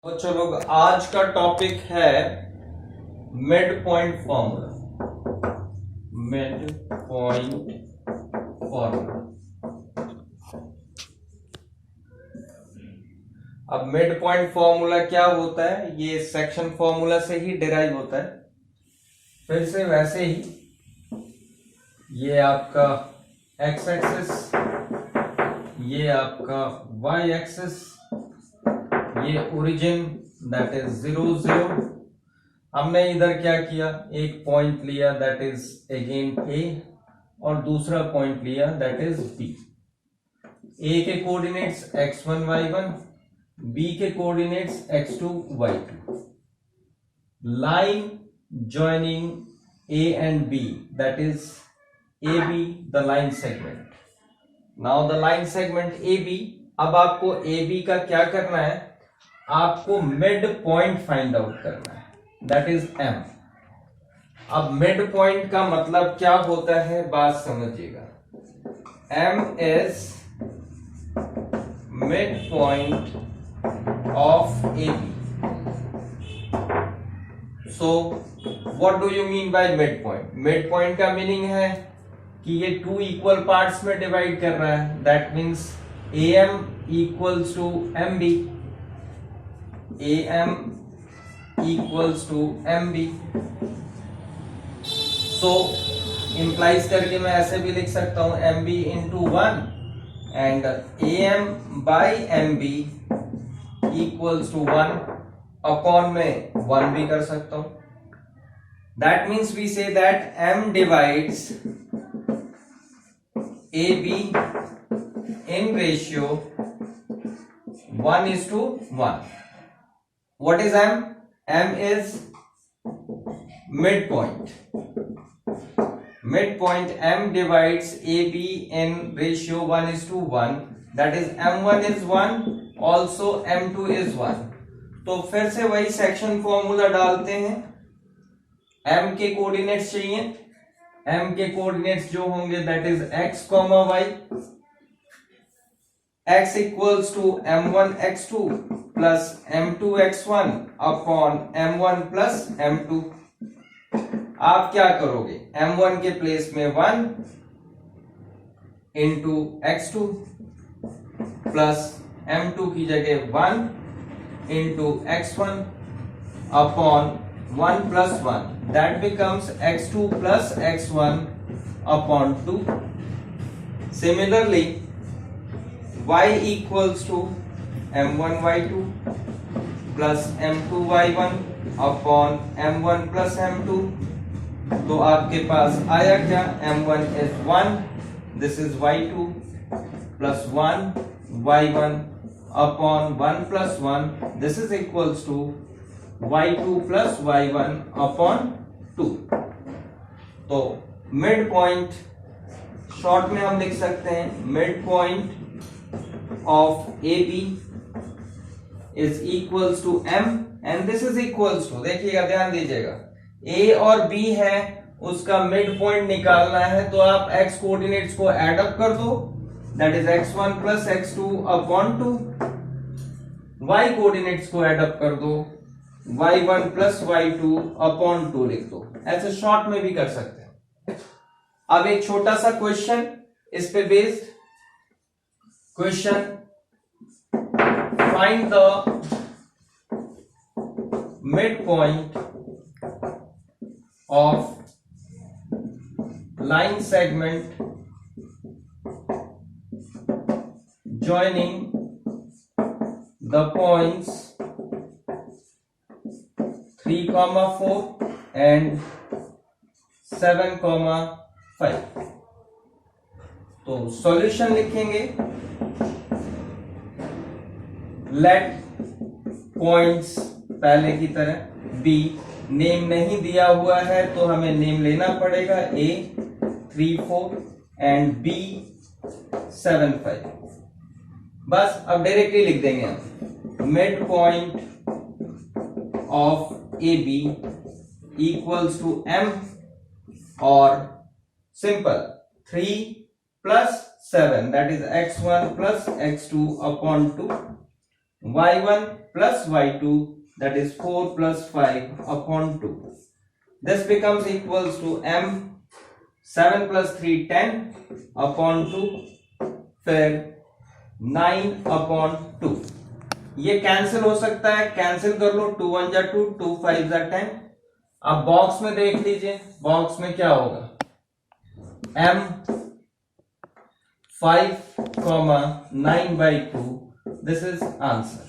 तो चलो आज का टॉपिक है mid point formula. Mid point formula. अब मिड पॉइंट फॉर्मूला क्या होता है? ये सेक्शन फॉर्मूला से ही डिराइव होता है। फिर से वैसे ही ये आपका एक्स एक्सिस, ये आपका वाई एक्सिस, ये ओरिजिन दैट इज 0 0। हमने इधर क्या किया, एक पॉइंट लिया दैट इज अगेन ए और दूसरा पॉइंट लिया दैट इज बी। ए के कोऑर्डिनेट्स x1 y1, बी के coordinates x2 y2। Line joining A and B, that is AB, the line segment. Now the line segment AB, अब आपको AB का क्या करना है? आपको मिड पॉइंट फाइंड आउट करना है, दैट इज M। अब मिड पॉइंट का मतलब क्या होता है, बात समझिएगा। M is mid point of AB। So what do you mean by mid point? Mid point का मीनिंग है कि ये टू इक्वल पार्ट्स में डिवाइड कर रहा है, that means AM equals to MB, AM equals to MB। So implies करके मैं ऐसे भी लिख सकता हूं MB into 1 and AM by MB equals to 1 upon में 1 भी कर सकता हूं। That means we say that M divides AB in ratio 1:1. What is M? M is midpoint. Midpoint M divides AB in ratio 1:1. That is M1 is 1, also M2 is 1. तो फिर से वही section formula डालते हैं। M के coordinates चाहिए, M के coordinates जो होंगे that is x, y। x equals to M1 x2 plus M2 x1 upon M1 plus M2। आप क्या करोगे, M1 के प्लेस में 1 इंटू x2 प्लस M2 की जगह 1 into x1 upon 1 plus 1, that becomes x2 plus x1 upon 2. Similarly, y equals to m1 y2 plus m2 y1 upon m1 plus m2। तो आपके पास आया क्या, m1 is 1, this is y2 plus 1 y1 upon 1 plus 1, this is equals to y2 plus y1 upon 2। तो mid point short में हम लिख सकते हैं mid point of AB is equals to M and this is equals to, देखिएगा ध्यान दीजिएगा, A और B है, उसका मिड पॉइंट निकालना है तो आप x कोऑर्डिनेट्स को ऐड अप कर दो, that is x1 plus x2 upon 2। y coordinates को ऐड अप कर दो, y1 प्लस y2 अपॉन 2 लिख दो। ऐसे शॉर्ट में भी कर सकते हैं। अब एक छोटा सा क्वेश्चन इस पे based question, find the mid point of line segment joining the points 3,4 and 7,5। तो सॉल्यूशन लिखेंगे, लेट पॉइंट्स पहले की तरह, बी नेम नहीं दिया हुआ है तो हमें नेम लेना पड़ेगा, A 3 4 एंड B 7 5। बस अब डायरेक्टली लिख देंगे हम, mid point of AB equals to M और simple 3 plus 7 that is x1 plus x2 upon 2 y1 plus y2, that is 4 plus 5 upon 2. This becomes equals to m 7 plus 3 10 upon 2, फिर 9 upon 2. ये cancel हो सकता है, cancel कर लो, 2 1 जा 2, 2 5 जा 10. अब बॉक्स में देख लीजिए, बॉक्स में क्या होगा, m 5,9/2. This is answer.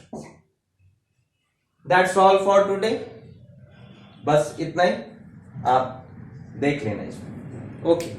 That's all for today. बस इतना ही आप देख लेना इसमें. ओके.